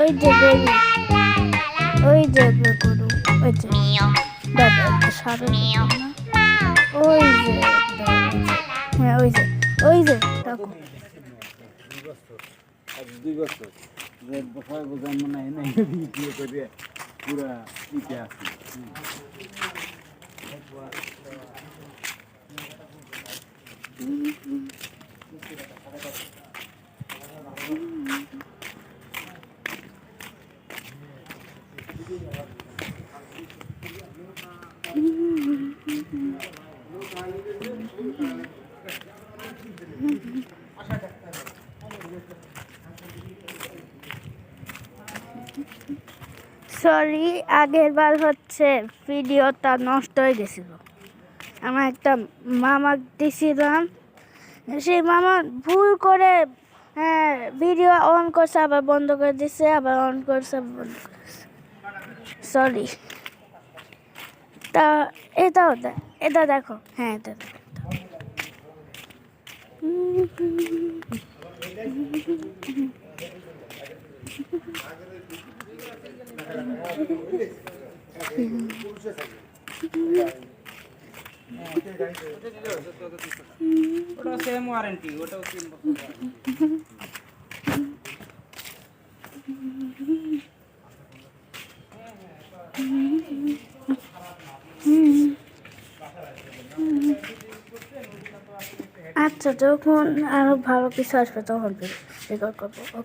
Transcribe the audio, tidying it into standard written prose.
ওই যে গরু, ওই যে গরু, ওই যে দাদা সারা ওই যে হ্যাঁ ওই যে দেখো 2 বছর বছর জন্ম নাই নাই বিয়ে করে পুরা ইতে আছে সরি, আগের বার হচ্ছে ভিডিওটা নষ্ট হয়ে গেছিল। আমার একটা মামা দিছিলাম, সেই মামা ভুল করে ভিডিও অন করছে আবার বন্ধ করে দিচ্ছে, আবার অন করছে বন্ধ করেছে। সরি। তা এটা দেখো, হ্যাঁ এটা দেখো। ওটা সেম ওয়ারেন্টি, ওটাও 3 বছর আচ্ছা, যখন আরো ভালো কিছু আসবে তখন রেকর্ড করবো।